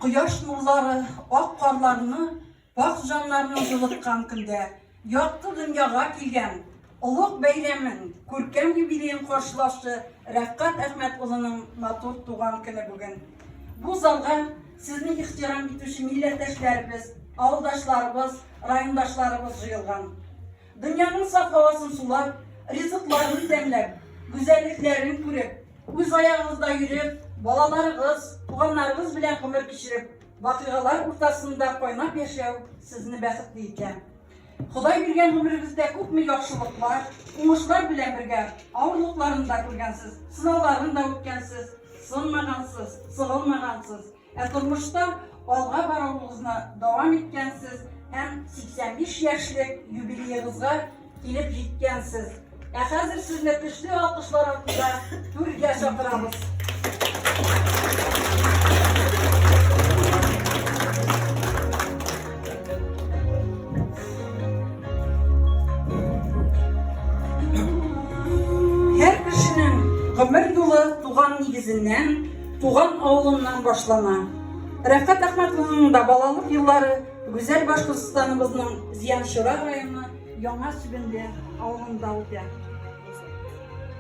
Quyosh nurlari oq qorlarni pok jonlarni жылытқан күнде yaktı dunyoga kelgan ulug' bayramin ko'rkam yubileyin qo'shiloshi Rafqat Ahmedulының matur tug'an kuni bugun. Bu zalga sizni ihtirom etuvchi millatdoshlarimiz, avuldoshlarimiz, rayondoshlarimiz yig'ilgan. Dunyoning saf havosin sulab, rizqlarini demlab, go'zalliklarini ko'rib, o'z oyog'ingizda yurib, bolalarınız, tuğanlarınız bilen ömür kişirip, vakıgalar ortasında qoynab yaşav sizni baxtli ekan. Xudoy bergan umringizda ko'pmi yaxshiliklar, uңышlar bilan birga og'irliqlarni da ko'rgansiz, sinovlarni da o'tgansiz, sinmagansiz, sig'ilmagansiz. Turmushda olg'a boruvingizni davom etgansiz, ham 85 yoshlik yubileyingizga kelib yetgansiz. Hozir sizni kuchli olqishlar ostida to'rga chaqiramiz. Her kişinin ömür yolu tuğan negizinden, tuğan avlundan başlana. Rafqat Ahmedulının da balalık yılları güzel Başkırgızstanımızın Ziyanşura rayonu Яңа Sübünde avlunda oldu.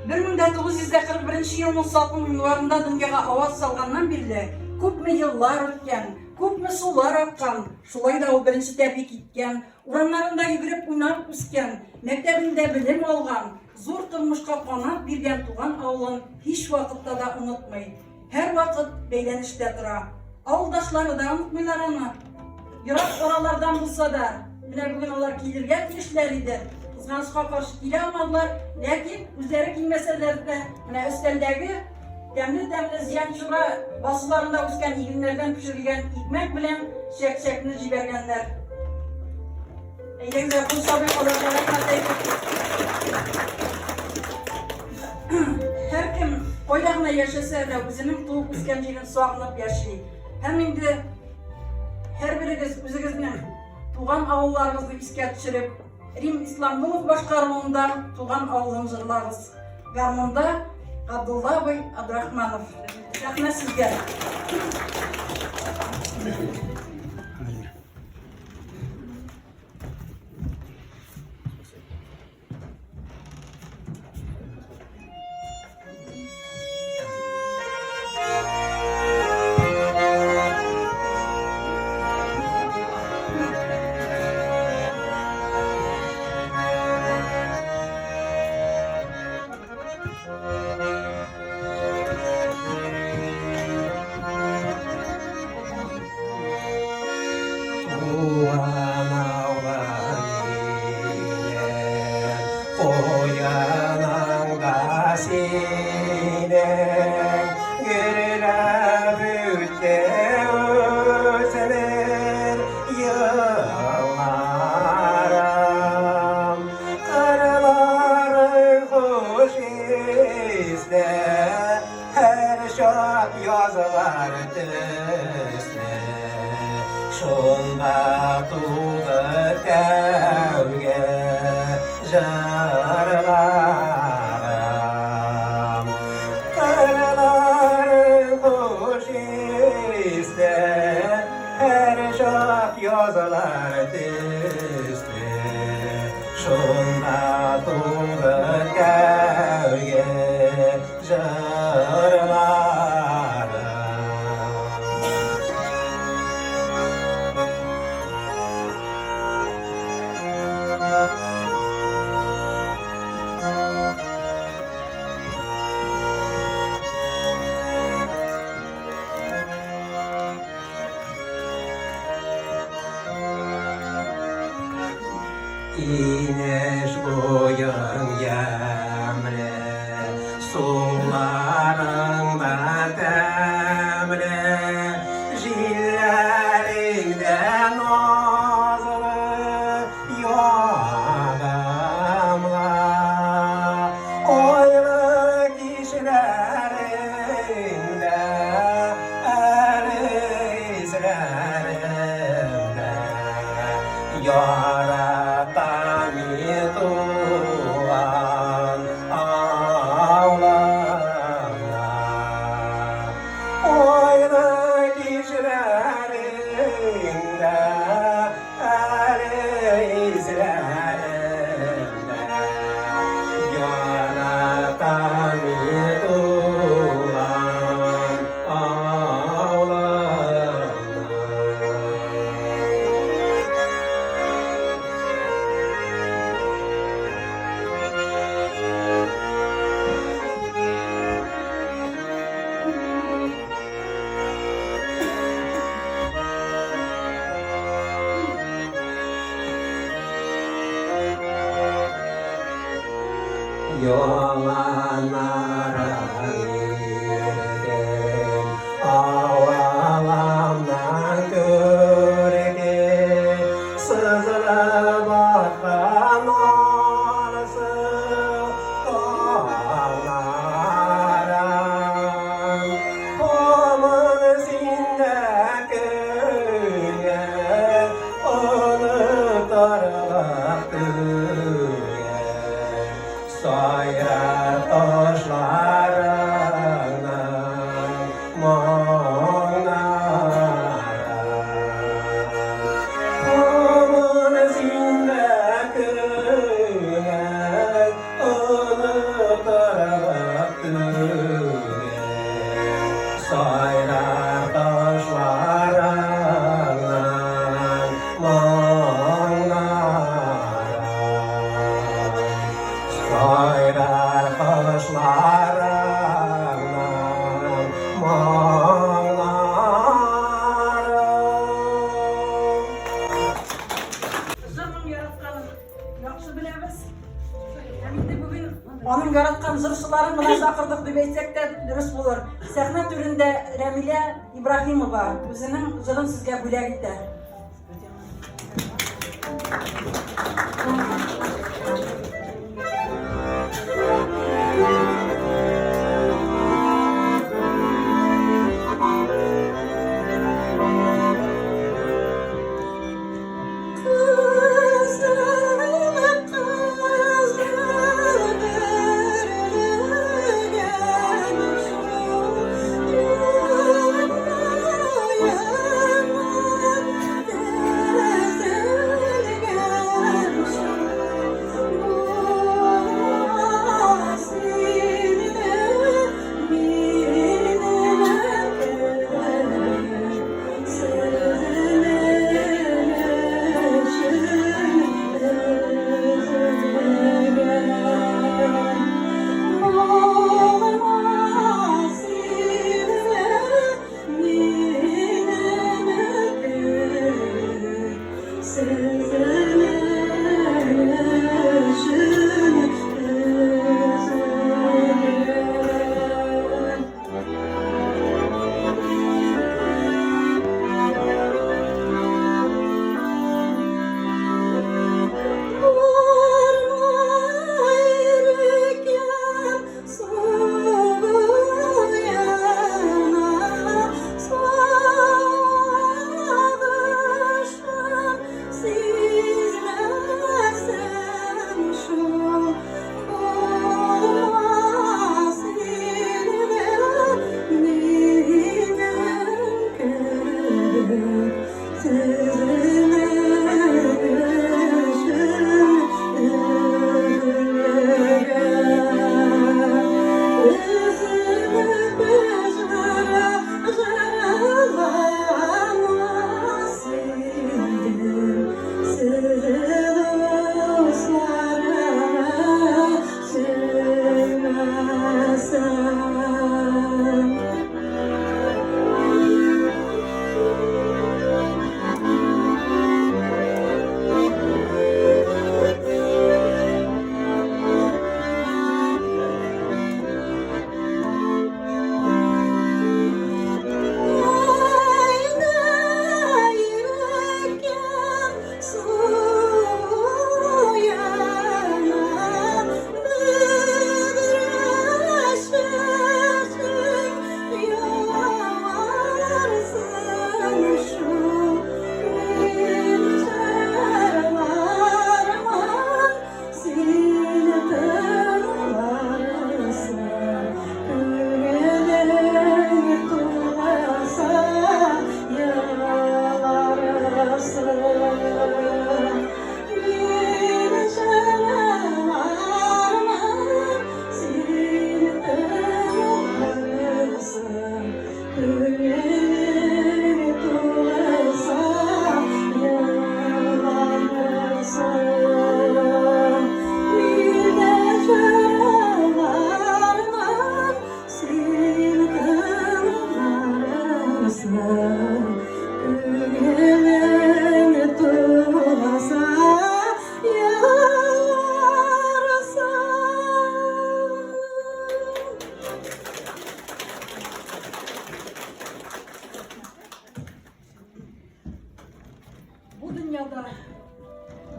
1941 yılın salkın günlerinde dünyaya avaz salgandan beri köpme yıllar ötken, köpme sular akkan, şulay da o birinci tebrik etken, uranlarında yürüp oynap üsken, mektebinde bilim algan, zor turmuşka qanat bergen tuğan avlun hiç vakitte da unutmayın. Her vakit beylenişte dura. Avuldaşları da unutmaylar onu. Yırak oralardan bulsa da, yine bugün onlar gelirge girişleriydi. Kızganışka karşı gele almadılar, lakin üzeri giymeseler de üsteldeki demli Ziyanşura basılarında üsken iğinlerden pişirilgen ekmek bilen şekini jibergenler. Eylem ve bu sabır olanlara katayım. Her kim oylağına yaşasa da bizim tuğup üskenciğini sağlanıp yaşayın. Hem indi her biriniz özünüzün tuğan avullarınızı iske düşürüp, Rim İslamullah başkarlığında tuğan avulun jırlarız. Garmonda Abdullah Bey Abdurrahmanov. Rahmet sizge. Yazılar üstüne şunda tuğdu tevge jarlarım Kırlar kuş iste her şak yazılar üstüne şunda tuğdu tevge jarlarım İneş boyun yemre, sularından temre, jillerinden nazlı yağdamla, oylu kişilerinde, erizlerinde, yaratan tuğan yolanlardan avalamdan görge sızılıp atkan orası dağlarım Onun sinde köyge onu tarlaktır Sayrar taşlarının monarım Onun zinde köygen onu taraktır Sayrar taşlarının monarım Sayrar taşlarının monarım Kızımın yaratkanı yaxşı bilemiz. Hem de bugün onun yaratkan zırhçıların buna sakırdık deb aytsak da dürüst bulur. Sahne türünde Remile İbrahimova özünün zırhın sizge bölek etti. дөньяда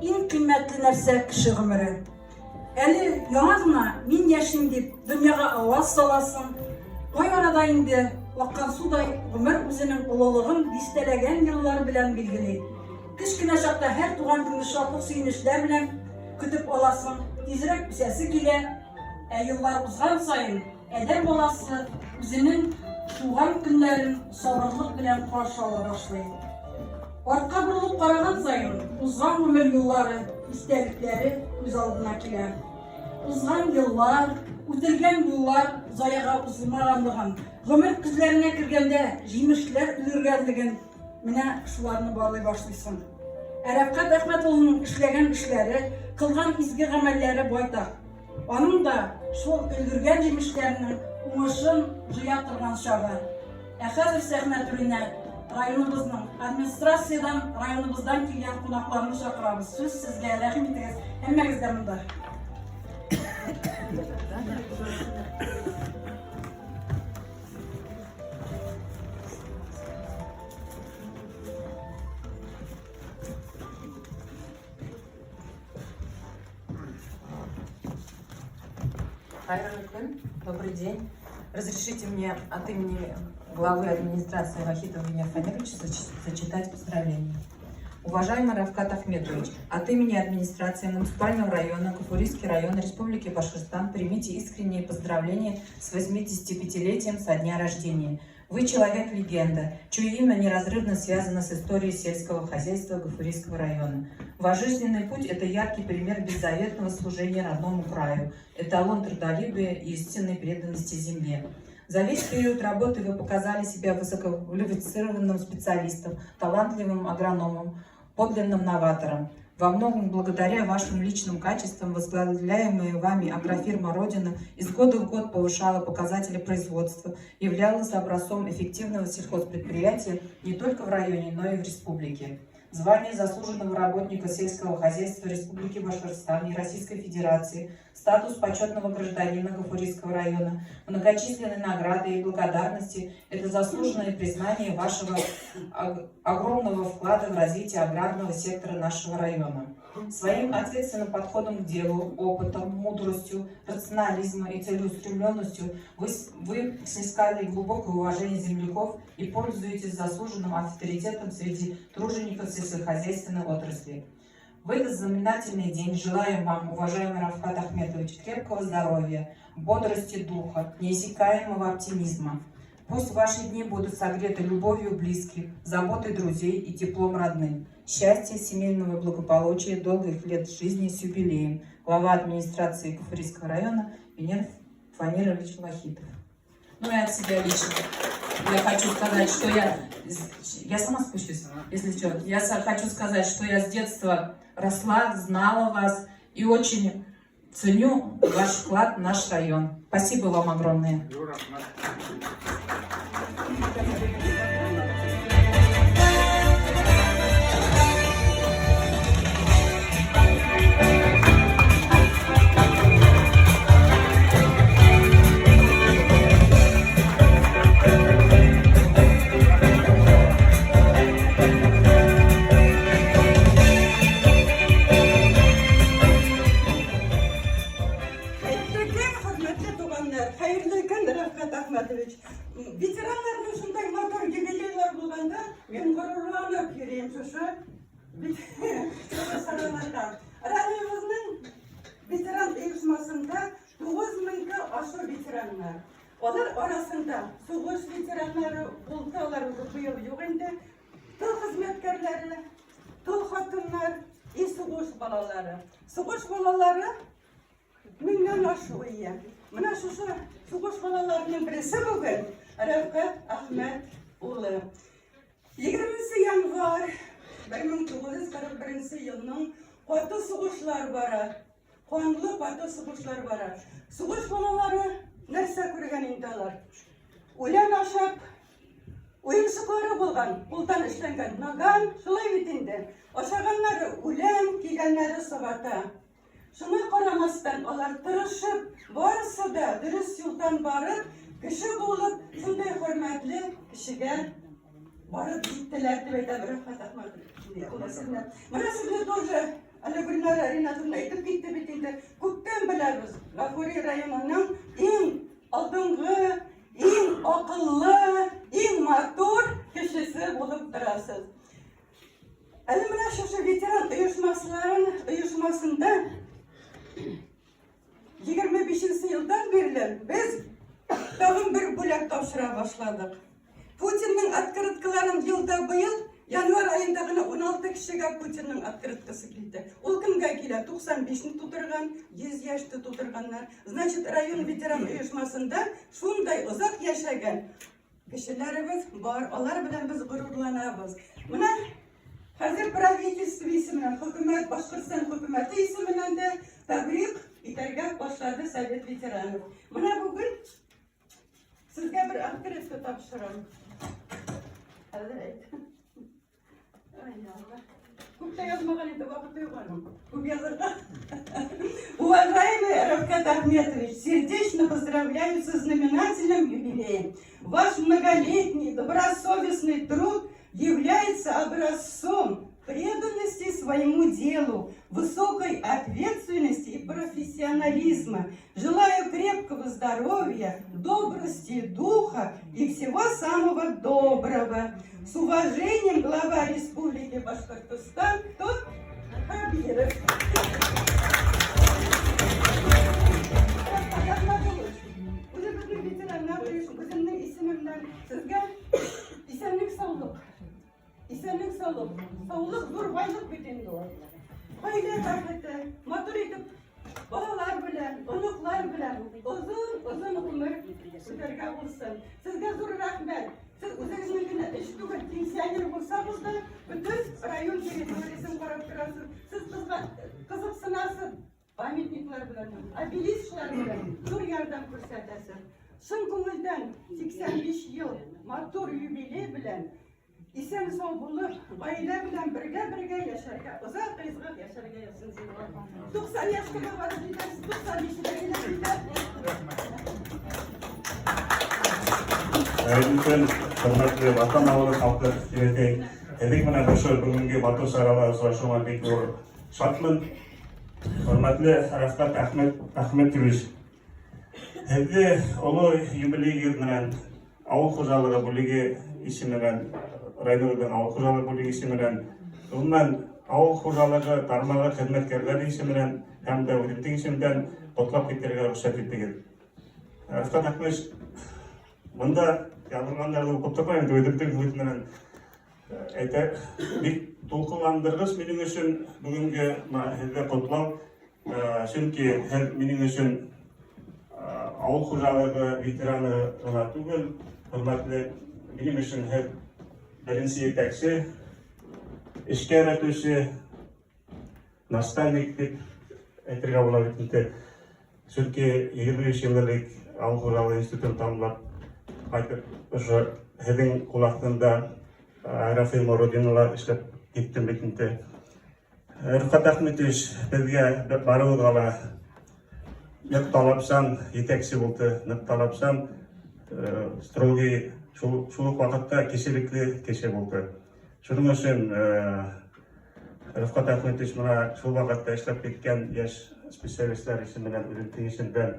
иң кыйммәтле нәрсә кеше гомере. Әле яңа гына мин яшим дип дөньяга аваз саласың. Кай арада инде аккан судай гомер үзенең улылыгын дистәләгән еллар белән билгели. Кечкенә чакта һәр туган көнне шатлык сөенечләр белән көтеп аласың. Тизрәк үсәсе килә. Еллар узган саен әдәм баласы үзенең туган көннәрен сабырлык белән каршы ала башлый. Артка борылып караган саен узган гомер юллары, истәлекләре үз алдына килә. Узган еллар, үтелгән юллар заяга узылмаганлыгын, гомер күзләренә кергәндә җимешләр өлгергәнлеген менә шуларны барлый башлыйсың. Рәфкать Әхмәтулланың эшләгән эшләре, кылган изге гамәлләре байтак. Аның да шул өлгергән җимешләрнең уңышын җыя торган чагы. Хәзер Әхмәтуллина районыбызның администрациядан, районыбыздан килгән кунакларны чакырабыз. Сүз сезгә, рәхим итегез. Һәммәгез дә монда. Добрый день. Разрешите мне от имени главы администрации Вахитова Венера Фанировича зачитать поздравления. Уважаемый Равкат Ахметович, от имени администрации муниципального района Гафурийский район Республики Башкортостан примите искренние поздравления с 85-летием со дня рождения. Вы человек-легенда, чье имя неразрывно связано с историей сельского хозяйства Гафурийского района. Ваш жизненный путь – это яркий пример беззаветного служения родному краю, эталон трудолюбия и истинной преданности земле. За весь период работы вы показали себя высококвалифицированным специалистом, талантливым агрономом, подлинным новатором. Во многом благодаря вашим личным качествам возглавляемая вами агрофирма «Родина» из года в год повышала показатели производства, являлась образцом эффективного сельхозпредприятия не только в районе, но и в республике. Звание заслуженного работника сельского хозяйства Республики Башкортостан и Российской Федерации, статус почетного гражданина Гафурийского района, многочисленные награды и благодарности – это заслуженное признание вашего огромного вклада в развитие аграрного сектора нашего района. Своим ответственным подходом к делу, опытом, мудростью, рационализмом и целеустремленностью вы снискали глубокое уважение земляков и пользуетесь заслуженным авторитетом среди тружеников сельскохозяйственной отрасли. В этот знаменательный день желаем вам, уважаемый Равкат Ахметович, крепкого здоровья, бодрости духа, неиссякаемого оптимизма. Пусть ваши дни будут согреты любовью близких, заботой друзей и теплом родным. Счастья, семейного благополучия, долгих лет жизни с юбилеем. Глава администрации Гафурийского района Венер Фанирович Вахитов. Ну и от себя лично. Я хочу сказать, что я сама спущусь, если что. Я хочу сказать, что я с детства росла, знала вас и очень ценю ваш вклад в наш район. Спасибо вам огромное. Ветеранларның шундай мотор юбилейлар булганда, мен горурланып йөрим шушы сараларда. Районыбызның ветеран оешмасында 9000 ашу ветераннар. Алар арасында сугыш ветераннары булды, алар быел юк инде. Тыл хезмәткәрләре, тыл хатыннар и сугыш балалары. Сугыш балалары 1000 ашу ия. Менә шушы сугыш балаларының берсе бүген Равкат Ахмет улы. 20 январь 1941 елның каты сугышлар бара. Канлы каты сугышлар бара. Сугыш балалары нәрсә күргән инде алар? Үлән ашап, уенчыклары булган, кулдан эшләнгән наган, шулай бит инде. Ашаганнары үлән, кигәннәре сабата. Шуңа карамастан алар тырышып, барысы да дөрес юлдан барып, кеше булып, шундай хөрмәтле кешегә барып җиттеләр дип әйтәм, Рәфкать Әхмәтов. Менә сезне тоже әле Гөлнара Ринатовна әйтеп китте бит инде. Күптән беләбез. Гафури районының иң алдынгы, иң акыллы, иң матур кешесе булып торасыз. Әле менә шушы ветеран оешмасында 25 елдан бирле без тагын бер бүләк тапшыра башладык. Путинның открыткаларын елда быел январь айында гына 16 кешегә Путинның открыткасы килде. Ул кемгә килә? 95-ни тутырган, 100 яшьте тутырганнар. Значит, район ветеран оешмасында шундай озак яшәгән кешеләребез бар. Алар белән без горурланабыз. Менә хәзер правительство исеменнән, хөкүмәт, Башкортстан хөкүмәте исеменнән дә тәбрик итәргә башлады Совет ветеранов. Менә бүген сезгә бер открытка тапшырам. Хәзер әйт. Күптә язмаган инде, вакыты юк аның. Күп язырга. Уважаемый Рәфкать Әхмәтович, сердечно поздравляю со знаменательным юбилеем. Ваш многолетний добросовестный труд является образцом преданности своему делу, высокой ответственности и профессионализма. Желаю крепкого здоровья, добрости духа и всего самого доброго. С уважением, глава Республики Башкортостан, Хабиров. Уже bütün veteranlar özünün isimimden sizge isenlik sağlık. İsenlik sağlık. Sağlık zor baylık bütün doğru. Aile tarafı, matur edip balalar bilen, onuklar bilen uzun ömür süperge olsun. Sizge zor rahmet. Siz üzerinizde eşitlik pensiyoner bulsanız da bütün rayon teritorisini karab turasız. Siz kızıksınasız. Памятниклар bilen, обелискlar bilen zor yardım ko'rsatasiz. Шын көңілден 85 yıl матур юбилей bilen isen sağ bulup aile bilen birge yaşarga, uzak ızgık yaşarga yapsın. 90 yaşına varıp gidersiz, 90 yaşına gider. Bütün hürmetli vatan ağırlık halkı yönetik edik mene başı bugünkü Batı Sarayı Savaşıma pek doğru şartlı hürmetli Rəfqat Әхмәтович hedi olu юбилей yılından Ауыл Қожалығы bölüge isiminden Rayonun Ауыл Қожалығы bölüge isiminden ondan Ауыл Қожалығы tarmağı hizmetkarları isiminden hem de ödettiği isiminden kotlap кетерге рұқсат етпеген. Rəfqat Әхмәтович Bunda yazılganlarda okuttırmayın, ödüptük ödümenen ayta bir толқынландырғыс менің үшін бүгінгі хәлде құтлау. Çünkü менің үшін ауыл қожалығы ветераны ғана түгел, hürmetli менің үшін бірінші етекші, ішке әретуші, наставник деп айтырға болады етінде. Çünkü 23 yıllık ауыл қожалығы институтын тамамлап, айтып, уже хәлдің құлақтында аэрофирма Родиналар ішлеп кеттім бетінде. Рәфкать Әхмәтович бізге баруға нық талапсан, етекші болды, нық талапсан, строгий шулық вақытта кешеліклі кеше болды. Шының үшін Рәфкать Әхмәтович мұна шул вақытта ішлеп кеткен еш специалистлер ішіменен өділтің ішінден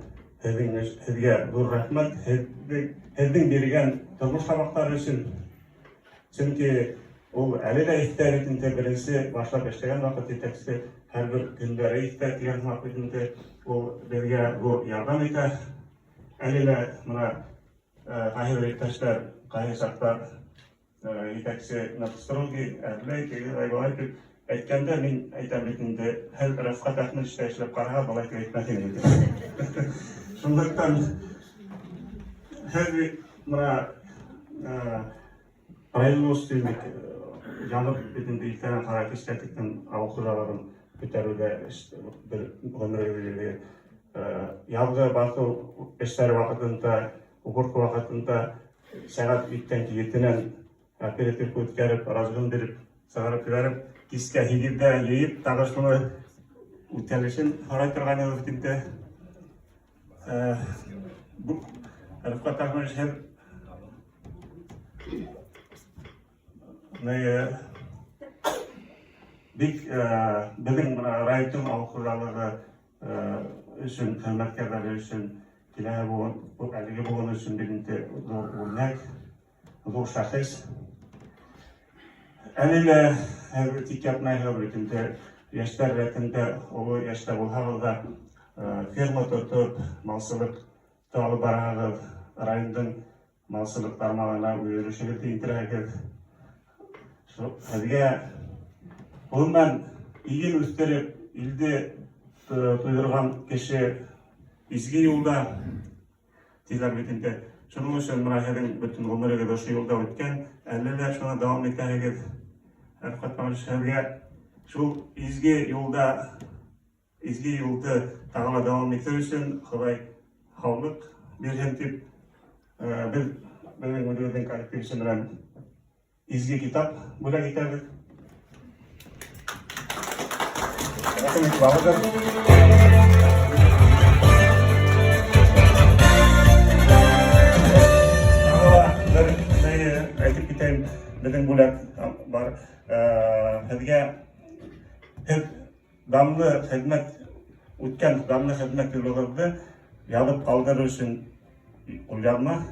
Hizge dur rahmet, hizдің берген тұрмыш табақтары үшін. Çünkü ол әлі де ихтияр етінде бірінші башлап ештеген вақыт етекші әрбір күндері ихтияр еткен вақытында ол берге ярдам ете. Әлі де мұна қайыр еттәштер, қайыр сақтар етекші нақыстыруғы әрлей әйткенде мен айтам бетінде әл Рәфкать Әхмәтович эшләп қараға балай көйтмәкен еді. Шундыктан her mına производственник жанып бетінде иттерен қарап işlettikten ауыл қожалығын көтеруде bir ömrüyle ялғы бақы эштер вақытында, уборка вақытында сағат 3-тен кетінен оператив өткеріп, разгын беріп, сағарып беріп, киске хигирде ейіп, тағы шуны үтелішін қарай тұрған өткенде Rəfqat Əxmətович Бик біздің районның ауқырлығы үшін, хезмәткәрләре үшін, әлеге болған үшін бігінде зор өрнәк, зор шәхес. Әлелі тик yapmayı бігінде яштар рәтінде, олы яшта болғағылда ферма тұтып, малсылық тағалы барағыз, райондың малсылық тармағына өйірішігі тейінтірәгіз. Әзге Ondan ilgin üstlerip, ilde tuydurgan kişi izgi yolda tizler bitinde. Şunun için mürahedin bütün onlara da şu yolda ötken, ellerle şuna devam ettiğiniz Erfat Paşa'ya şu izgi yolda tağla devam ettiği için kolay havlık bir jentip benim müdürden kalifiyesinden izgi kitap buna gitardık. Rahmet bağlıdır. Aytip keteyim, bizim bulat var. Sizge damlı hizmet o'tgan damlı hizmet yıllarında yazıp kaldırır için uyarma.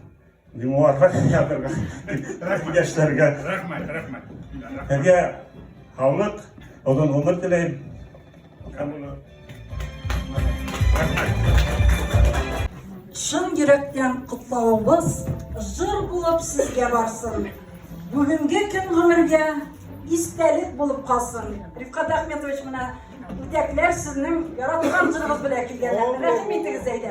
Muvaffak yapırga. Gençlerge. Rahmet. Sizge havlık, odan umur dileyim. Шын жүректен құттауымыз жыр болып сізге барсын. Бүгінгі күн ғұмырге истәлік болып қалсын. Рифқат Ахметович, мына үтәклер сіздің яратылған жырыңыз біле келгенлер. Рәхім етіңіз әйді.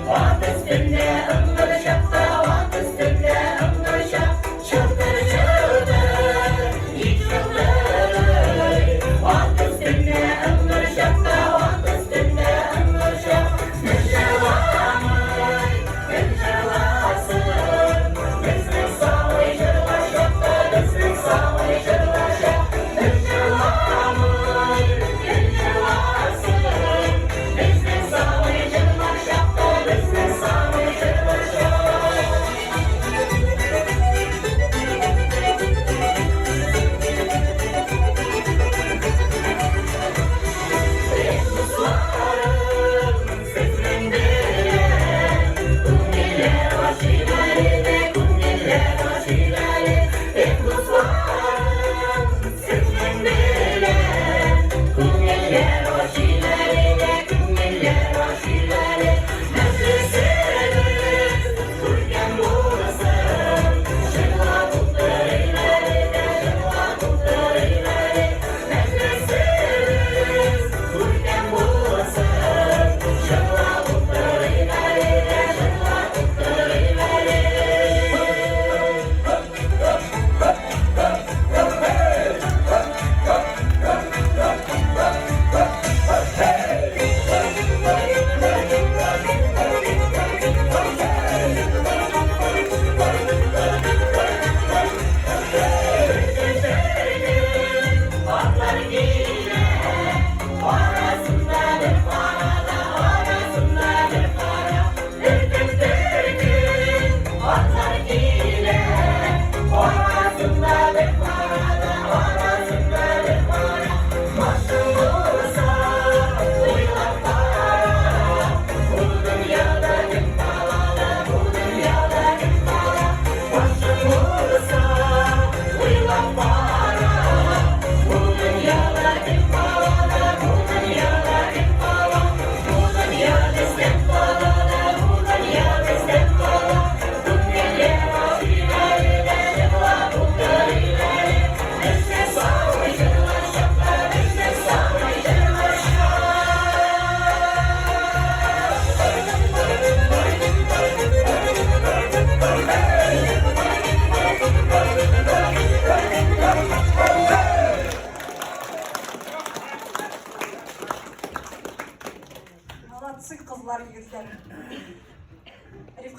What is in there? I'm gonna shop.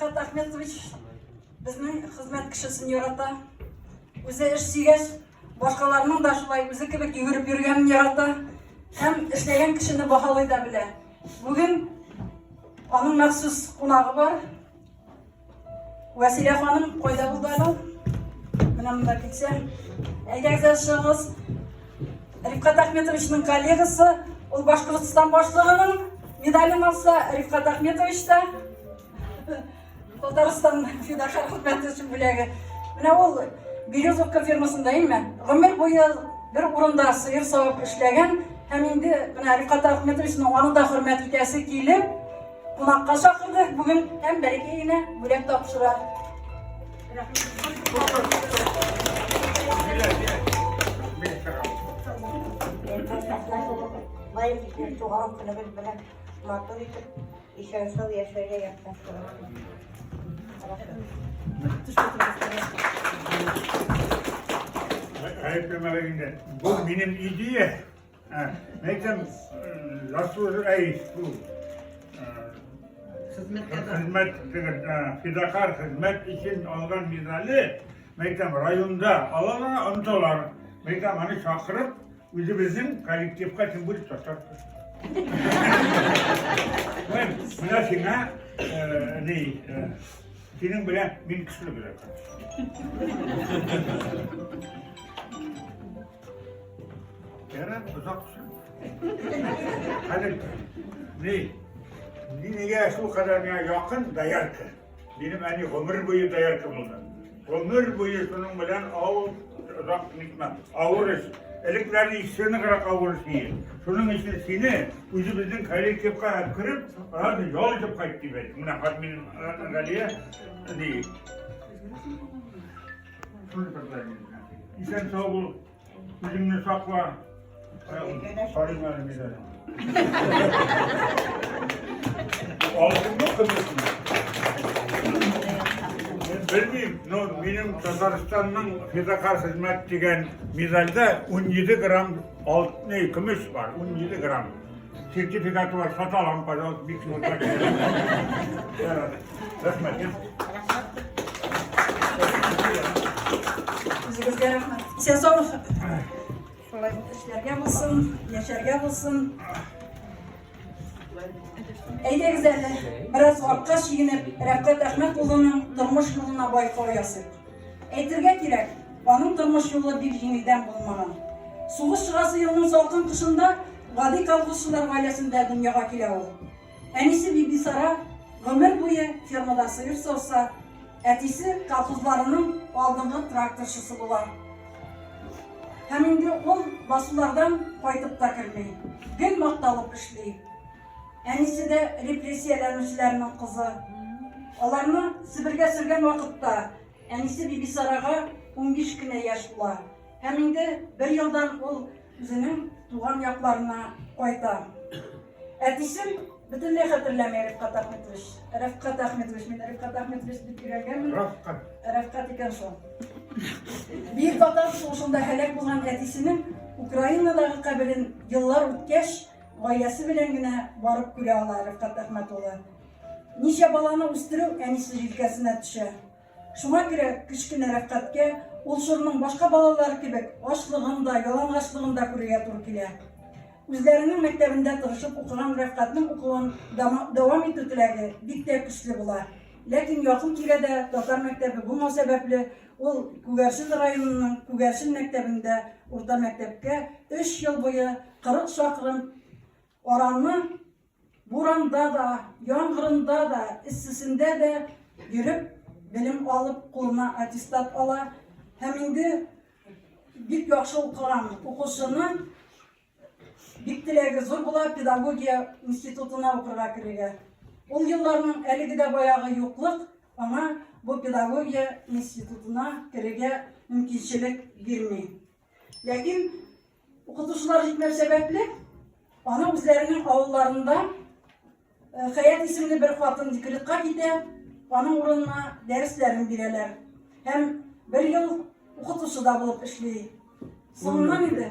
Рифкат Ахметович безнең хезмәт кешесен ярата. Үзе эш сөйгәч, башкаларның да шулай үзе кебек йөгереп йөргәнен ярата. Һәм эшләгән кешене баһалый да белә. Бүген аның махсус кунагы бар. Василия ханым кайда булды аны? Менә монда китсә. Әйдәгез чыгыз. Рифкат Ахметовичның коллегасы, ул Башкортстан башлыгының медален алса, Рифкат Ахметович та Татарстан федераль хезмәте өчен бүләге. Менә ул Березовка фирмасында име? Гомер буе бер урында сыер савып эшләгән һәм инде менә Рифкат Ахметовичның аны хөрмәт итәсе килеп, кунакка чакырды. Бүген һәм бәлкигенә бүләк тапшыра. Bayım çoğalım kılıbız bilen matlı bitip işen sov yaşayla yaklaştıralım. Hayır demelerinden. Bu benim idiye. Mektep Rasul Reis bu. Hizmet, fidakar hizmet için algan medali Mektep rayonda alana antalar. Mektep hani çakırıp bizim kolektifka timburi tutar. Ben buna sana senin bilen bin kişilik bilen. Eren uzaksın. Hadi neye şu kadarına yakın dayar ki. Benim hani ömür boyu dayar ki bundan. Ömür boyu şunun bilen ağır uzak nitmem. Ağır iş. Eleklerini işlerini kadar ağır iş değil. Şunun için seni bizim kolektifka kırıp hadi yol yapıp kayıttı ben. Buna Fatmi'nin Gali'ye değil. Şunu söyleyeyim. İşen sağ ol. Bizimle sakla. Sarayım elimizde. Altında kılmışsın. Bilmeyeyim, benim Tataristan'ın fedakar hizmet degen medalde 17 gram gümüş var, 17 gram. Sertifikatı var, satalım, pazar bir kilo da gelelim. Rahmet ya. Үзегезгә рәхмәт. Сез зор шулай эшләргә булсын, яшәргә булсын. Әйдәгез әле, бераз артка чигенеп, Рифкат Әхмәт улының тормыш юлына байкау ясыйк. Әйтергә кирәк, аның тормыш юлы бик җиңелдән булмаган. Сугыш чыгасы елның салкын кышында гади колхозчылар гаиләсендә дөньяга килә ул. Әнисе Бибисара гомер буе фермада сыер сауса, әтисе колхозларының алдынгы тракторчысы була. Һәм инде ул басулардан кайтып та килмәй. Гел макталып эшли. Әнисе дә репрессияләнүчеләрнең кызы. Аларны Сибиргә сөргән вакытта әнисе Бибисарага 15 кенә яшь була. Һәм инде бер елдан ул үзенең туган якларына кайта. Әтисен бөтенләй хәтерләмәй Рифкат Әхметович. Рифкат Әхметович, мин Рифкат Әхметович дип йөргәнмен. Рифкат икән шул. Бир Татар сугышында һәлак булган әтисенең Украинадагы каберен еллар үткәч гаиләсе белән генә барып күрә ала Рифкат Әхмәт улы. Ничә баланы үстерү әнисе җилкәсенә төшә. Шуңа күрә кечкенә Рифкаткә ул шурның башка балалары кебек ачлыгын да, ялангачлыгын да күрергә туры килә. Үзләренең мәктәбендә тырышып укыган Рифкатның укуын дәвам итү теләге бик тә көчле була. Ләкин якын тирәдә татар мәктәбе булмау сәбәпле ул Күгәрчен районының Күгәрчен мәктәбендә урта мәктәпкә 3 ел буе 40 шакрым аранны буранда да, яңгырында да, иссесендә дә йөреп белем алып кулына аттестат ала. Һәм инде бик яхшы укыган укучыны бик теләге зур була педагогия институтына укырга керергә. Ул елларның әлеге дә баягы юклык аңа бу педагогия институтына керергә мөмкинчелек бирми. Ләкин укытучылар җитмәү сәбәпле аны үзләренең авылларында Хаят исемле бер хатын декретка китә, аның урынына дәресләрен бирәләр. Һәм бер ел укытучы да булып эшли. Соңыннан инде.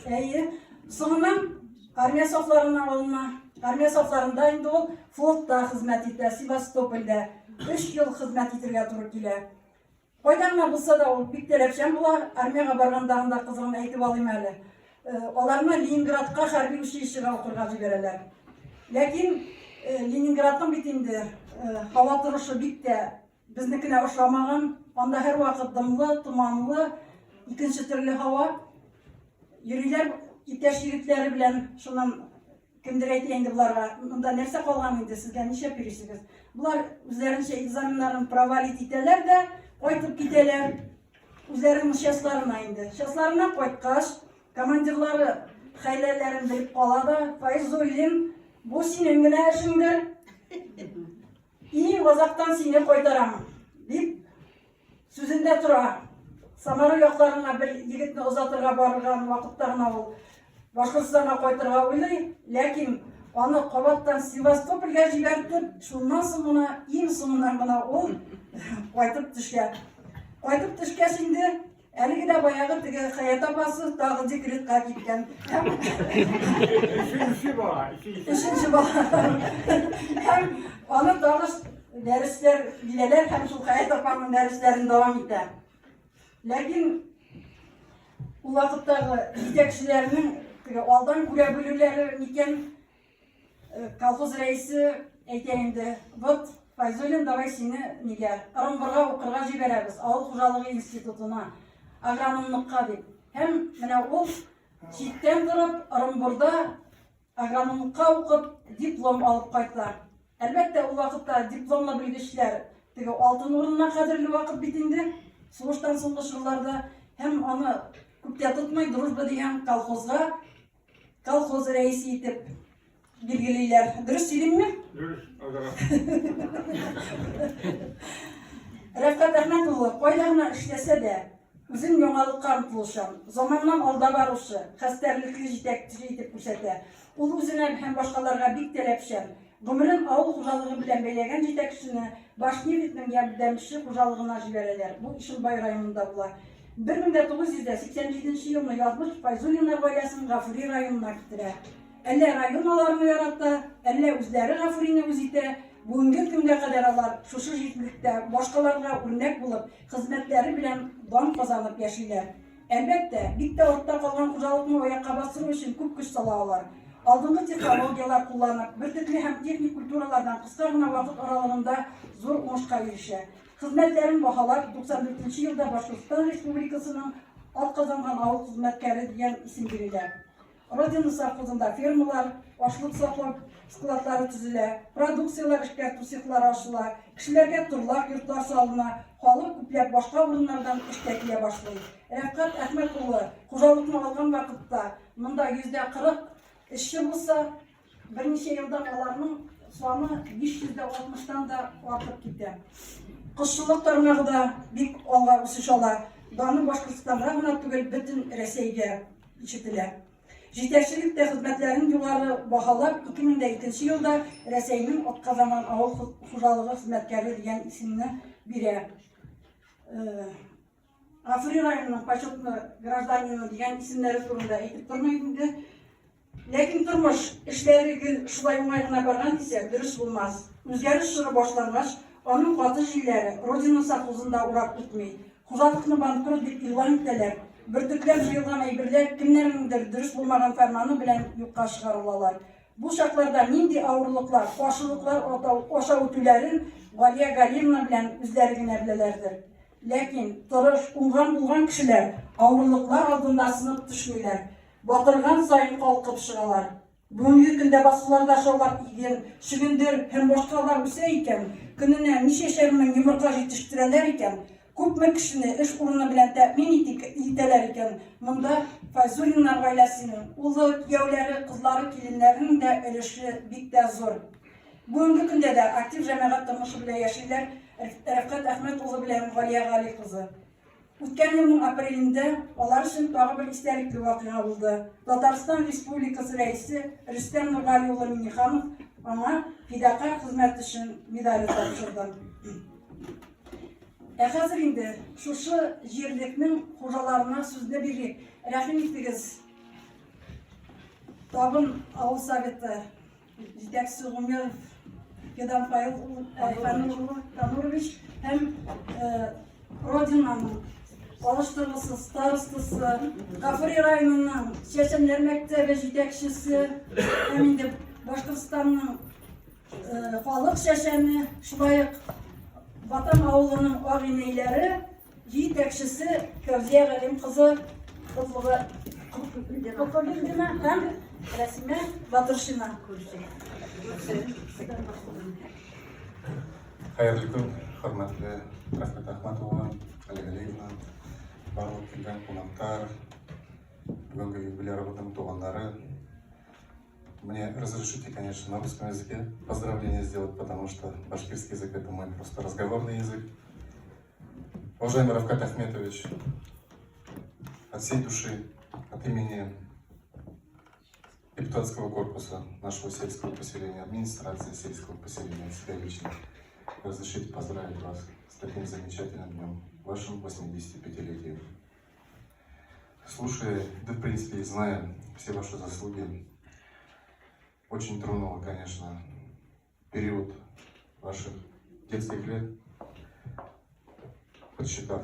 Әйе, соңыннан армия сафларына алына, Армия сафларында инде ул флотта хезмәт итә, Севастопольдә 3 ел хезмәт итәргә туры килә. Кайда гына булса да ул бик таләпчән була, армиягә барганда кызыгын әйтеп алыйм әле. Аларны Ленинградка хәрби училищега укырга җибәрәләр. Ләкин Ленинградның бит инде һава торышы бик тә безнекенә ошамаган, анда һәр вакыт дымлы, томанлы, икенче төрле һава. Йөриләр иптәш егетләре белән, шуннан кемдер әйтә инде буларга, монда нәрсә калган инде, сезгә ничә йөрисегез? Булар үзләренчә экзаменнарын провалить итәләр дә, кайтып китәләр үзләренең частьларына инде. Частьларына кайткач, командирлары хәйләләрен белеп кала да, Файзуллин, бу синең генә эшеңдер. И вазактан сине кайтарамын, дип сүзендә тора. Самары якларына бер егетне озатырга барган вакытта гына ул Башкортстанга кайтырга уйлый, ләкин аны кабаттан Севастопольгә җибәртеп, шуннан соң гына, иң соңыннан гына ул кайтып төшә. Кайтып төшкәч инде, әлеге дә баягы теге Хаят апасы тагы декретка киткән. Өченче бала. Һәм аны тагы дәресләр бирәләр һәм шул Хаят апаның дәресләрен дәвам итә. Ләкин ул вакыттагы җитәкчеләрнең алдан күрә белүләре микән, колхоз рәисе әйтә инде, вот Файзуллин, давай сине нигә Ырымбурга укырга җибәрәбез, авыл хуҗалыгы институтына, агрономлыкка дип. Һәм менә ул читтән торып Ырымбурда агрономлыкка укып диплом алып кайта. Әлбәттә, ул вакытта дипломлы белгечләр теге алтын урынына кадерле вакыт бит инде, сугыштан соңгы чорларда, һәм аны күптә тотмай Дружба дигән колхозга колхоз рәисе итеп билгелиләр. Дөрес сөйлимме? Дөрес, Рәфкат Әхмәт улы кайда гына эшләсә дә, үзен яңалыкка омтылучан, заманнан алда баручы, хәстәрлекле җитәкче итеп күрсәтә. Ул үзенә һәм башкаларга бик таләпчән. Гомерен авыл хуҗалыгы белән бәйләгән җитәкчене Башневитның ярдәмче хуҗалыгына җибәрәләр. Бу Ишембай районында була. 1987 елны язмыш Файзуллиннар гаиләсен Гафури районына китерә. Әллә район аларны ярата, әллә үзләре Гафурины үз итә. Бүгенге көнгә кадәр алар шушы җитлектә башкаларга үрнәк булып, хезмәтләре белән дан казанып яшиләр. Әлбәттә, бик тә артта калган хуҗалыкны аякка басыру өчен күп көч сала алар. Алдынгы технологиялар кулланып, бертөкле һәм техник культуралардан кыска гына вакыт аралыгында зур уңышка ирешә. Хезмәтләрен баһалап, 94 елда Башкортстан Республикасының атказанган авыл хезмәткәре дигән исем бирелә. Родина совхозында фермалар, ашлык саклау складлары төзелә, продукциялар эшкәртү цехлары ачыла, кешеләргә турлар, йортлар салына, халык күпләп башка урыннардан эшкә килә башлый. Рәфкат Әхмәт улы хуҗалыкны алган вакытта монда 40 эшче булса, берничә елда аларның саны 560-тан да артып китә. Кышчылык тармагында бик алга үсеш ала. Даны Башкортстанга гына түгел, бөтен Рәсәйгә ишетелә. Җитәкчелектә хезмәтләрен югары баһалап, 2002 елда Рәсәйнең атказанган авыл хуҗалыгы хезмәткәре дигән исемне бирә. Гафури районының почетный гражданины дигән исемнәре турында әйтеп тормыйм инде. Ләкин тормыш эшләре шулай уңай гына барган дисәк, дөрес булмас. Үзгәреш чоры башлангач, аның каты җилләре Родина совхозында урап үтми. Хуҗалыкны банкрот дип игълан итәләр. Бертөкләп җыелган әйберләр кемнәрнеңдер дөрес булмаган фәрманы белән юкка чыгарылалар. Бу шартларда нинди авырлыклар, каршылыклар аша үтүләрен Галия Галимовна белән үзләре генә беләләрдер. Ләкин тырыш, уңган булган кешеләр авырлыклар алдында сынып төшмиләр. Батырган сайын калкып чыгалар. Бүгенге көндә басуларда шаулап иген, шөгендер һәм башкалар үсә икән, көненә ничә мең йомырка җитештерәләр икән, күпме кешене эш урыны белән тәэмин итәләр икән. Монда Файзуллиннар гаиләсенең улы, кияүләре, кызлары, киленнәренең дә өлеше бик тә зур. Бүгенге көндә дә актив җәмәгать тормышы белән яшиләр Рәфкат Әхмәт улы белән Галия Гали кызы. Үткән елның апрелендә алар өчен тагы бер истәлекле вакыйга булды. Татарстан Республикасы рәисе Рөстәм Нургали улы Миңнеханов аңа фидакар хезмәт өчен медаль тапшырды. Хәзер инде шушы җирлекнең хуҗаларына сүзне бирик. Рәхим итегез. Табын авыл советы жетекшisi Умеров Педан Танурович hem Родинаның алыштырғысы, старостысы, Кафри районының Шешенлер мектебі жетекшісі, hem инде Башқұртстанның халық шешені, шулай Ватан ауылының ағинейлері, жетекшісі Кәвзия Ғалим қызы Көпілдіна һәм Рәсиме Батыршина. Қайырлы күн, құрметті Рахмет Ахматова, Олег Алиевна, барлық келген қонақтар, бүгінгі юбилейдің туғандары. Мне разрешите, конечно, на русском языке поздравления сделать, потому что башкирский язык — это мой просто разговорный язык. Уважаемый Равкат Ахметович, от всей души, от имени депутатского корпуса нашего сельского поселения, администрации сельского поселения, себя лично, разрешите поздравить вас с таким замечательным днем, вашим 85-летием. Слушая, да в принципе и зная все ваши заслуги, очень тронуло, конечно, период ваших детских лет, подсчитав.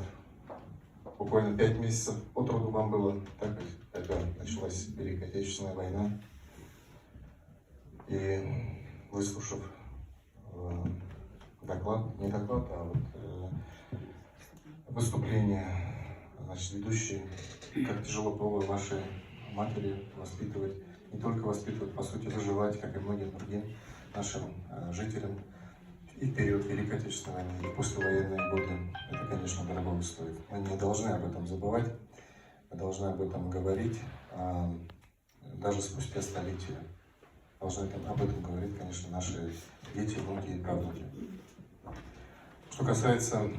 Буквально 5 месяцев от роду вам было, так как когда началась Великая Отечественная война. И выслушав выступление, значит, ведущей, как тяжело было вашей матери воспитывать, не только воспитывать, по сути, выживать, как и многим другим нашим жителям и в период Великой Отечественной войны, и послевоенные годы. Это, конечно, дорого стоит. Мы не должны об этом забывать, мы должны об этом говорить, даже спустя столетия. Должны об этом говорить, конечно, наши дети, внуки и правнуки. Что касается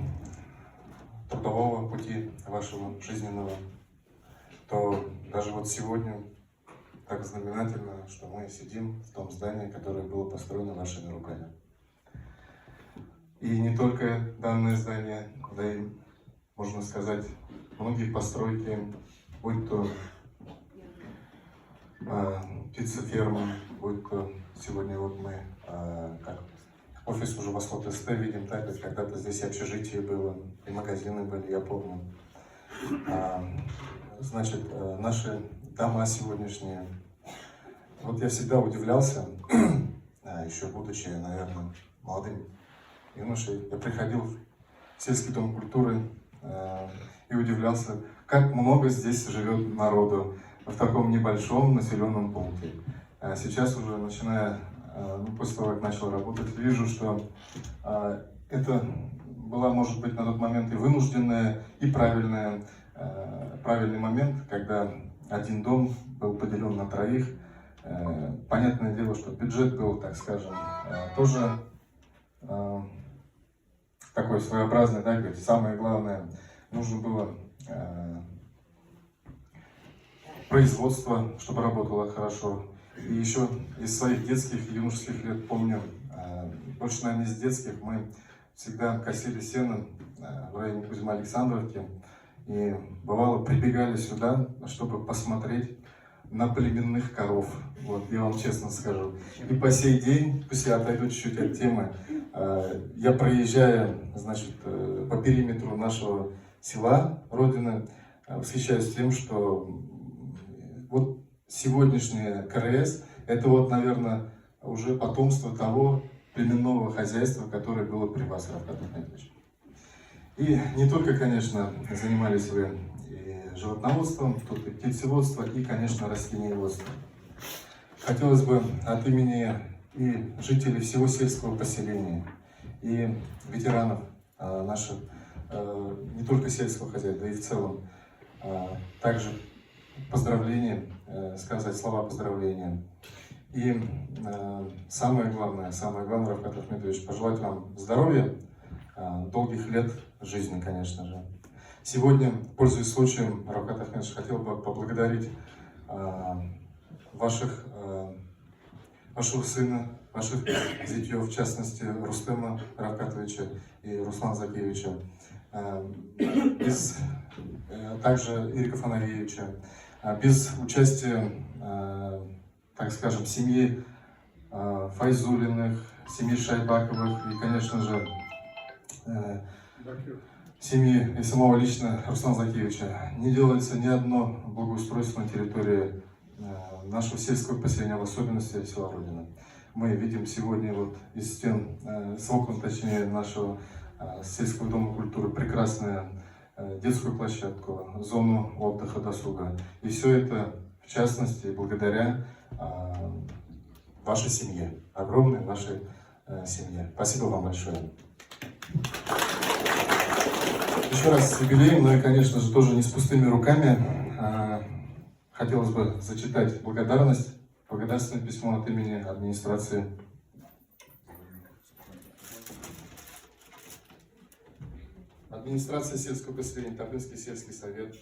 трудового пути вашего жизненного, то даже вот сегодня так знаменательно, что мы сидим в том здании, которое было построено вашими руками. И не только данное здание, да и, можно сказать, многие постройки, будь то птицеферма, будь то сегодня вот мы, как офис уже Восход СТ видим, так как когда-то здесь общежитие было, и магазины были, я помню. Значит, наши дома сегодняшние. Вот я всегда удивлялся, еще будучи, наверное, молодым юношей, я приходил в сельский дом культуры и удивлялся, как много здесь живет народу в таком небольшом населенном пункте. Сейчас уже, начиная, после того, как начал работать, вижу, что это была, может быть, на тот момент и вынужденная, и правильный момент, когда один дом был поделен на троих. Понятное дело, что бюджет был, так скажем, тоже такой своеобразный, да, говорит, самое главное, нужно было производство, чтобы работало хорошо. И еще из своих детских и юношеских лет помню, больше, наверное, из детских, мы всегда косили сено в районе Кузьма-Александровки. И бывало прибегали сюда, чтобы посмотреть на племенных коров. Вот, я вам честно скажу. И по сей день, пусть я отойду чуть-чуть от темы, я проезжая, значит, по периметру нашего села, Родины, восхищаюсь тем, что вот сегодняшняя КРС, это вот, наверное, уже потомство того племенного хозяйства, которое было при вас, Равкат Ахметович. И не только, конечно, занимались вы и животноводством, тут и птицеводство, и, конечно, растениеводство. Хотелось бы от имени и жителей всего сельского поселения, и ветеранов наших, не только сельского хозяйства, да и в целом, также поздравления, сказать слова поздравления. И самое главное, Равкат Ахметович, пожелать вам здоровья, долгих лет жизни, конечно же. Сегодня, пользуясь случаем, Равкат Ахметович, хотел бы поблагодарить вашего сына, ваших зятьев, в частности, Рустема Равкатовича и Руслана Закиевича, также Ирика Фанавьевича. Без участия, так скажем, семьи Файзулиных, семьи Шайбаковых и, конечно же, семьи и самого лично Руслана Закиевича. Не делается ни одно благоустройство на территории нашего сельского поселения, в особенности села Родина. Мы видим сегодня вот из стен, с окон, точнее, нашего сельского дома культуры прекрасную детскую площадку, зону отдыха, досуга. И все это, в частности, благодаря вашей семье, огромной вашей семье. Спасибо вам большое. Еще раз с юбилеем, но и, конечно же, тоже не с пустыми руками. Хотелось бы зачитать благодарственное письмо от имени администрации. Администрация сельского поселения, Топлинский сельский совет,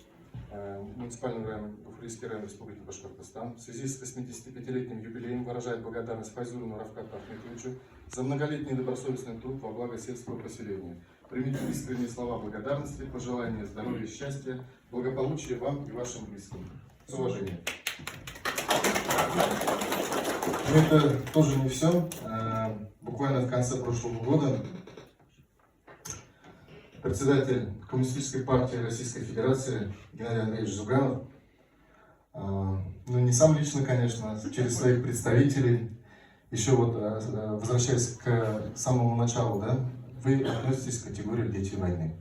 муниципальный район, Буфрийский район Республики Башкортостан в связи с 85-летним юбилеем выражает благодарность Файзулину Рафкату Ахметовичу за многолетний добросовестный труд во благо сельского поселения. Примите искренние слова благодарности, пожелания здоровья, счастья, благополучия вам и вашим близким. С уважением. Но это тоже не все. Буквально в конце прошлого года председатель Коммунистической партии Российской Федерации Геннадий Андреевич Зюганов, не сам лично, конечно, через своих представителей, еще вот возвращаясь к самому началу, да, вы относитесь к категории «Дети войны».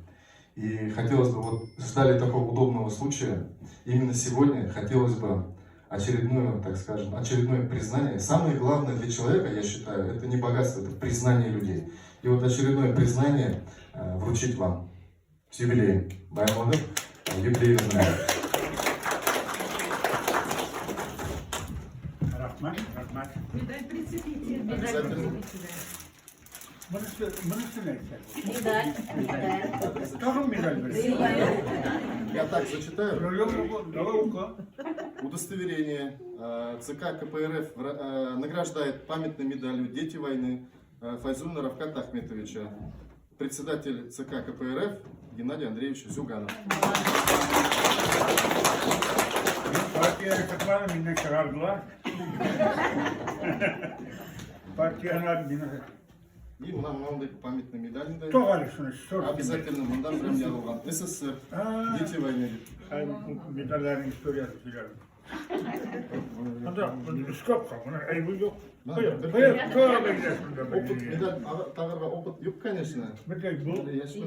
И хотелось бы, вот ждали такого удобного случая, именно сегодня хотелось бы очередное, так скажем, очередное признание. Самое главное для человека, я считаю, это не богатство, это признание людей. И вот очередное признание вручить вам с юбилеем. Байрамоды, юбилейный. Рахмат. Медаль прицепите. Обязательно. Медаль. Я так зачитаю. Удостоверение ЦК КПРФ награждает памятной медалью «Дети войны» Файзулина Рафката Ахметовича, председатель ЦК КПРФ Геннадий Андреевич Зюганов. И нам памятный медаль дают. Обязательно мындан прям ялган. СССР. Дети войны. Медальların историясы söylüyorum. Anda skopka, buna ayıbı yok. Hayır, tövbe gidersin de Опыт, beni. медаль, тағырға опыт yok, конечно. Bir tek bu, Yaşmın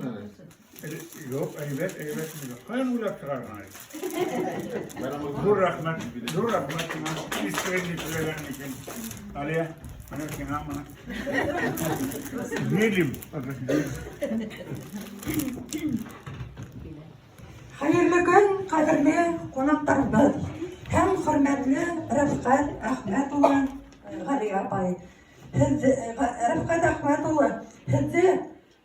yok, evet mi yok. Kayan ulak çıkargan ayı. Bayramı Dur rahmet, İstediğini söyleyen için. Aliye, bana kina bana. Nedim, Hayırlı gün, qadrli qonaqlarimiz. Hem hürmetli Rıfkat Ahmetoğlu Gali apay. Rıfkat Ahmetoğlu, sizi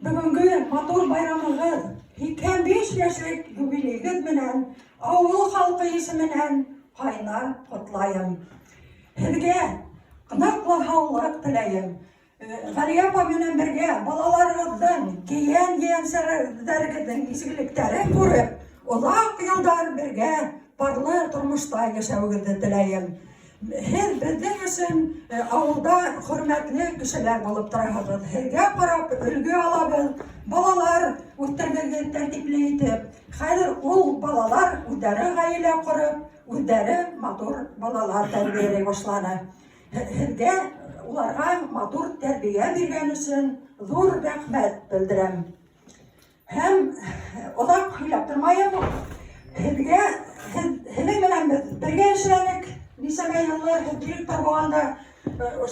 bugünkü motor bayramınız 85 yaşlık jubileyiniz bilen avul halkı isminden kaynar kutlayım. Sizge qınaqlı havlıq tileyim. Gali apa bilen birge balalarınızdan giyen sərlərgidin isiglikleri görüp uzak yıllar birge parlı turmuşta yaşauğunuzu dileyim. Siz bizden için avulda hürmetli kişiler bulup durasınız. Sizge qarap ülgü alabız. Balalar üstlerine tertipleyip, hayır ol balalar üstleri aile kurup, üstleri motor balalar terbiyeley başlanı. Sizge ularga motor terbiye bergen için zor rahmet bildirem. Hem uzak hilap durmayım. Sizge Sizin bilen biz birge işledik. Niseme yıllar direktör bolganda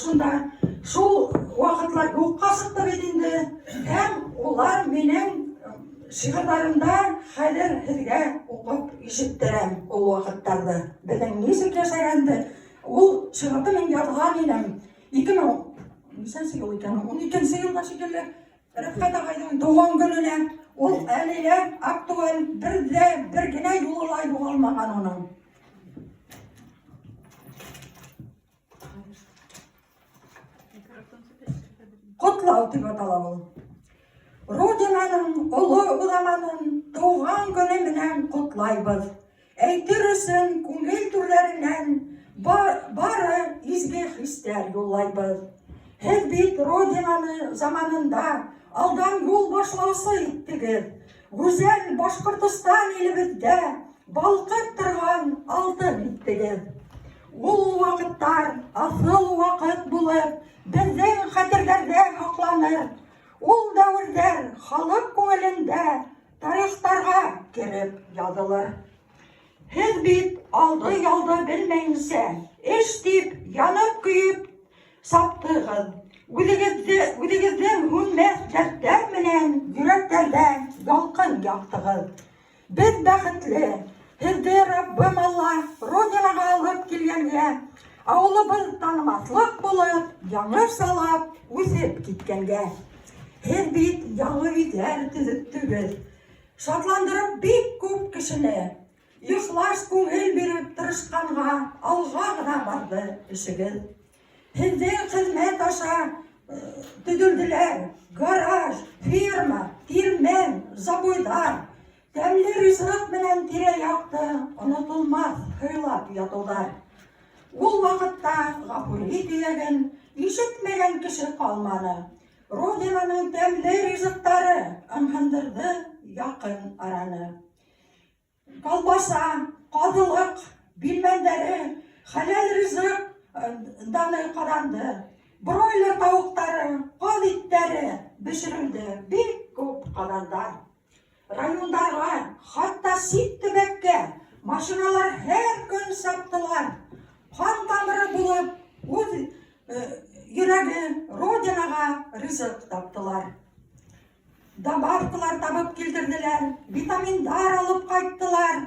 şunda şu vakitlar yokka sıktı edindi. Hem ular menin şiirlerimden hayır sizge okup işittirem o vakitlarda. Bizden nisip yaşayandı. O şiirde men yazgan idim. 2012 yılda şekilde Rıfkat Ağay'ın doğum gününe ol eliyle aktual bir gine yolay olmagan onun. Kutlav tipi atalabıl. Rodinanın, ulu ulamanın doğan günü bilen kutlaybız. Eytirsin, kungel türlerinden Бары изге хистер юллайбыз. Һез бит Родинаны заманында алдан юл башлаусы иттегез. Гүзәл Башкортстан илебездә балкып торган алтын иттегез. Ул вакыттар асыл вакыт булып, безнең хәтерләрдә һакланыр. Ул дәврләр халык күңелендә тарихтарга кереп язылыр. Һез бит алды-ялды белмәенсә, эш дип, янып көеп саптыгыз. Үҙегеҙҙең һүнмәҫ дәрттәр менән йөрәктәрҙә ялҡын яҡтығыҙ. Беҙ бәхетле, һеҙҙе Раббым Алла Родинаға алып килгәнгә, ауылыбыҙ танымаҫлыҡ булып, яңы салап, үҫеп киткәнгә. Һеҙ бит яңы өйҙәр төҙөттөгөҙ. Шатландырып бик күп кешене. Ихлас күңел биреп тырышҡанға алға ғына барды эшегеҙ. Һеҙҙең хеҙмәт аша төҙөлдөләр гараж, фирма, тирмән, забойҙар. Тәмле ризыҡ менән тирә-яҡты онотолмаҫ һыйлап ятыуҙар. Ул ваҡытта Ғафури төйәген ишетмәгән кеше ҡалманы. Родинаның тәмле ризыҡтары ымһындырҙы яҡын араны. Колбаса, ҡаҙылыҡ, билмәндәре, хәләл ризыҡ даны ҡаҙанды. Бройлер тауыҡтары, ҡаҙ иттәре бешерелде бик күп ҡаҙандар. Райондарға, хатта сит төбәккә машиналар һәр көн саптылар. Ҡан тамыры булып, үҙ йөрәге Родинаға ризыҡ таптылар. Добавкалар табып килтерделәр, витаминдар алып ҡайттылар.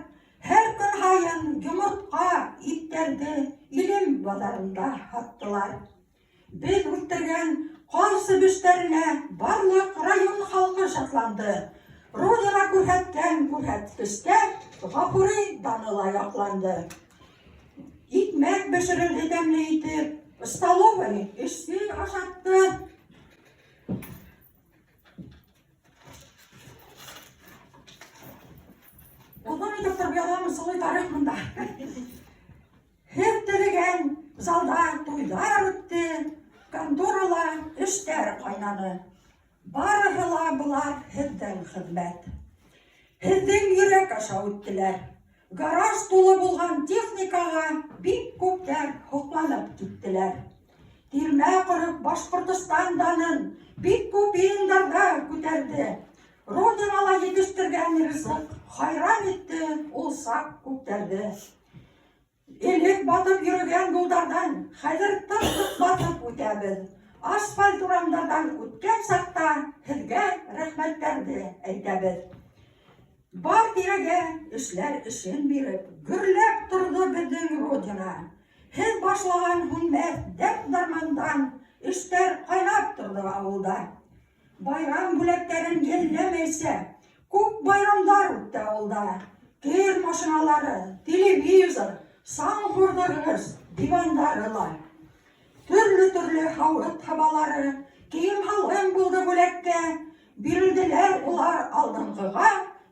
Һәр көн һайын йомортҡа, иттәрҙе илем баҙарында һаттылар. Беҙ үҫтергән ҡал себештәренә барлыҡ район халҡы шатланды. Родина күрһәткән күрһәткескә Ғафури даны ла яҡланды. Икмәк бешерелде тәмле итеп, столовый эшсе ашатты. Оҙон итеп торып яҙамы сылый тарих мында. Һеҙ телегән залда туйҙар үтте, конторала эштәр ҡайнаны. Барыһы ла былар һеҙҙең хеҙмәт. Һеҙҙең йөрәк аша үттеләр. Гараж тулы булған техникаға бик күптәр һоҡланып киттеләр. Тирмә ҡороп Башҡортостан данын бик күп йыйындарҙа күтәрҙе. Родинала етештергән ризыҡ хайран итте ул саҡ күптәрҙе. Элек батып йөрөгән юлдарҙан хәҙер тып-тып батып үтәбеҙ. Асфальт урамдарҙан үткән саҡта һеҙгә рәхмәттәрҙе әйтәбеҙ. Бар тирәгә эшләр эшен биреп, гөрләп торҙо беҙҙең Родина. Һеҙ башлаған һүнмәҫ дәрт-дармандан эштәр ҡайнап торҙо ауылда. Байрам бүләктәрен йәлләмәйсә, күп байрамдар үтте ауылда. Кер машиналары, телевизор, саң һурҙырғыс, дивандары ла. Төрлө-төрлө һауыт-һабалары, кейем-һалым булды бүләккә. Бирелделәр улар алдынғыға,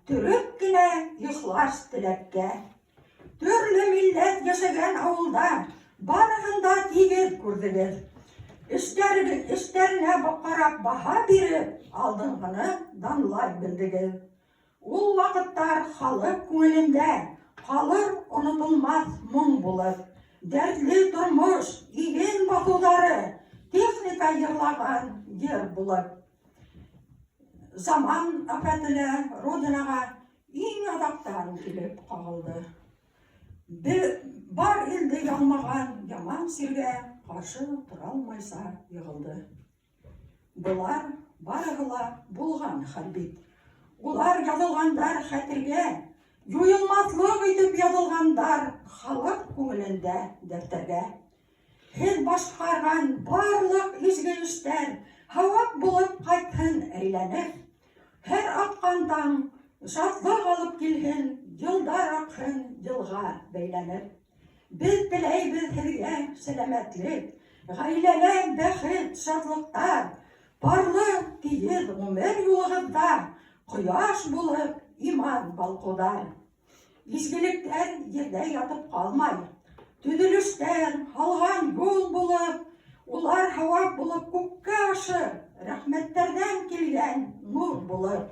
төрөп кенә ихлас теләккә. Төрлө милләт йәшәгән ауылда, барыһында тигеҙ күрҙегеҙ. Эштәренә ҡарап баһа биреп, алдынғыны данлай белдегеҙ. Ул ваҡыттар халыҡ күңелендә ҡалыр онотолмаҫ моң булып. Дәртле тормош, иген баҫыуҙары, техника йырлаған йыр булып. Заман афәтелә Родинаға иң аҙаҡтан килеп ҡағылды. Бар илде ялмаған яман сиргә ҡаршы тора алмайса йығылды. Былар барыһы ла булған хәл бит. Улар яҙылғандар хәтергә, юйылмаҫлыҡ итеп яҙылғандар халыҡ күңелендә дәфтәргә. Һеҙ башҡарған барлыҡ изге эштәр һауап булып ҡайтһын әйләнеп. Һәр атҡан таң шатлыҡ алып килһен, йылдар аҡһын йылға бәйләнеп. Беҙ теләйбеҙ һеҙгә сәләмәтлек, ғаиләлә бәхет, шатлыҡтар, парлыҡ тигеҙ ғүмер юлығыҙҙа, ҡояш булып иман балҡыуҙар. Изгелектәр ерҙә ятып ҡалмай, Түзіліштен алған yol болып, олар хава болып көкке ашып, рахметтерден келген нұр болып.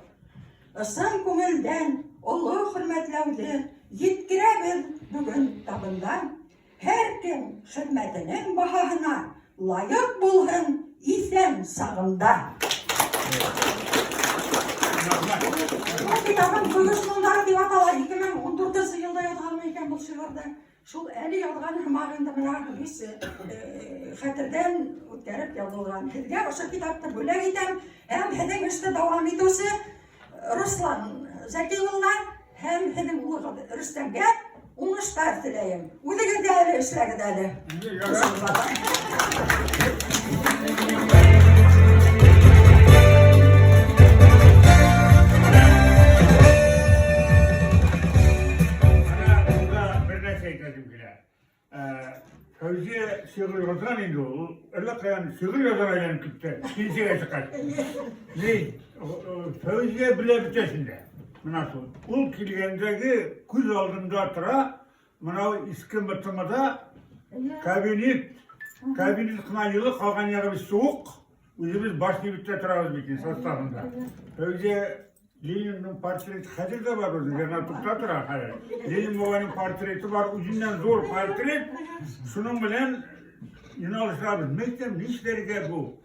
Ысын көңілден ұлы хөрмәтләүді еткерәбез бүгін табындан. Һәр кем хөрмәтенең баһаһына лайык булһын исән сагында. Бұл китабын көмеш мұндары деп атала 2014 елда язған екен бұл шиғырды. Шул әлі язған хымағында мына бесі хәтерден үткәреп язылған. Һеҙгә ошо китапты бүләк итәм, һәм һеҙҙең эште дауам итеүсе Руслан Зәкиуллдан һәм һеҙҙең улығыҙ Рөстәмгә уңыштар теләйем. Үҙегеҙ дә әле эшләгеҙ әле. Fevziye şiir yazan indi o. Allah kayan şiir yazan aylan küpte. Kimseye çıkar. Ne? Fevziye bile bitesinde. Nasıl? Ul kilgendeki kuz aldığında tıra, mınav iski mıtımada kabinet kınayılı kalgan yarı bir soğuk. Üzümüz başlı bitte tıravız bitin sastavında. Fevziye Lenin'in portreti hazır da var orada, yana tuktadır ha. Lenin babanın portreti var, ucundan zor portret. Şunun bilen inanışlarız. Mektep ne işlerge bu?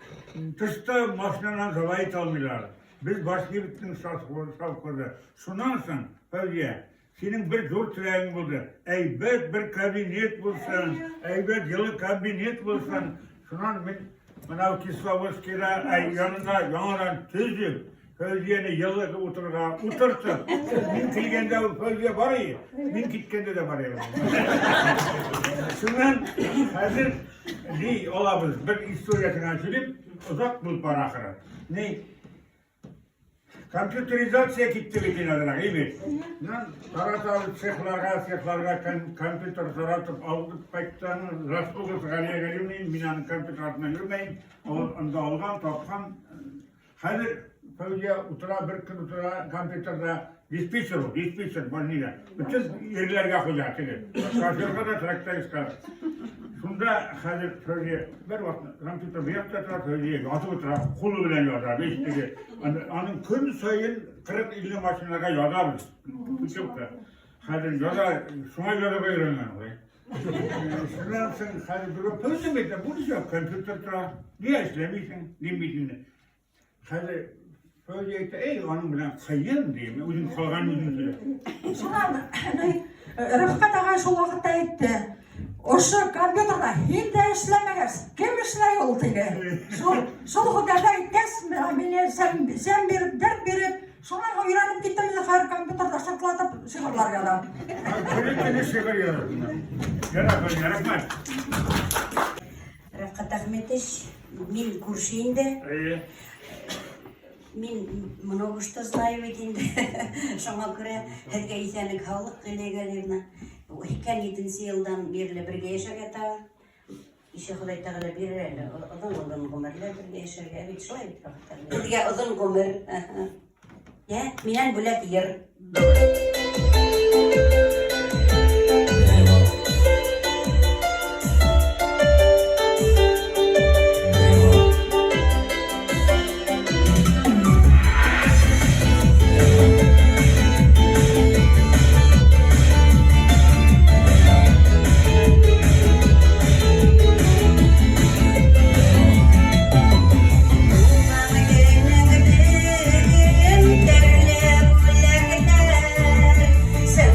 Tışta maşinadan zavayet almıyorlar. Biz başka bittin savkoda. Şunansın, Fevziye. Senin bir zor tüleğin buldu. Eybet bir kabinet bulsan, eybet yılı kabinet bulsan. Şunan Manav Kislavski'la yanından tüzüp. Fevziye'ni yıllık otursun. Min kilgende Fevziye var ya, min kitkende de var ya. Şundan hazır ne olabilir? Bir historiyasını söyleyip uzak bulup var ahıra. Ne? Kompüterizasiya gitti bütün adına, iyi mi? Taratalı sehlarga kompüter taratıp aldık pektanı, Raspugus Gali'ye gelmeyin, binanın kompüteratına yürümeyin. Onda algan, topkan. Hazır Fevziye otura bir gün otura kompüterde dispatcher var neydi? Bütün yerlerge koyacaktı. Karşılıkta da traktör çıkar. Şunda hazır Fevziye bir vakit kompüter bir yaptı otura Fevziye atıp otura kolu bilen yazar. İşte onun gün sayın 40-50 maşinlara yazarız. Küçükte. Hazır yazar, şuna göre öğrenen orayı. Şundan sen hazır durup Fevziye bekle, bunu yok kompüter otura. Niye işlemişsin? Dinmişsin. Hazır Fevziye'de ey onun bilen kayın diyeyim, uzun kalgan uzun süre. Şundan Rıfkat ağa şu vakitte etti. Oşu kompüterda hiç de işlemegez. Kim işley oldu ki? Şol hudada etkes, sen bir dert verip, şundan öğrenip gittim de her kompüterda şartlatıp şiirler yazar. Öyle şiir yazar. Yaratmaz. Rafkat Ahmetiş, min kurşiyinde. Мен много что знаю ведь, шуңа күрә һеҙгә исәнлек, һаулык теләгәннәрне. Икән елдан бирле бергә яшәргә тагы. Ише Ходай Тәгалә бирер әле, оҙон ғүмерләр бергә яшәргә, бит шулай бит ваҡыттар. Һеҙгә оҙон ғүмер. Минән бүләк йыр. Sen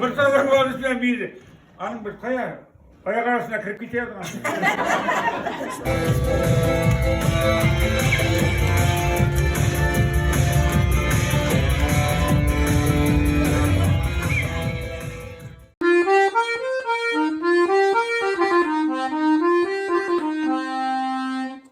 Bir tarafı var üstüne biri. Anın bir kaya ayak arasına kırıp gidiyor.